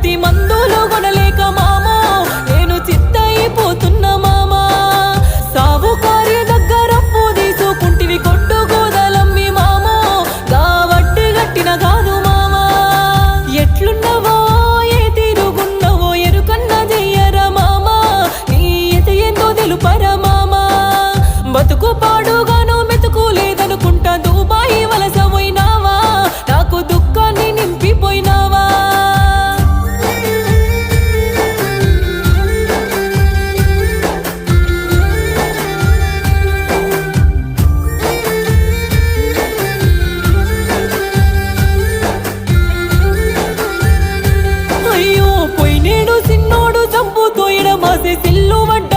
కల్తీ మందులు కొనలేక మామా నేను చిత్తయిపోతున్నా మామా సావుకారి దగ్గర అప్పు తీసుకుంటివి కొట్టు గోదలమ్మి మామా గా వడ్డీ గట్టిన కాదు మామా ఎట్లున్నవో ఏ తీరుగున్నవో ఎరుకన్న చెయ్యరా మామా నీ ఎత ఏందో తెలుపరా మామా బతుకు పాడుగాను మెతుకు లేదనుకుంటా దుబాయి వలస పోయినావా నాకు దుఃఖాన్ని నింపిపోయినావా అయ్యో పోయినేడు సిన్నోడు చంపుతో ఎడమాసే సిల్లు వడ్డ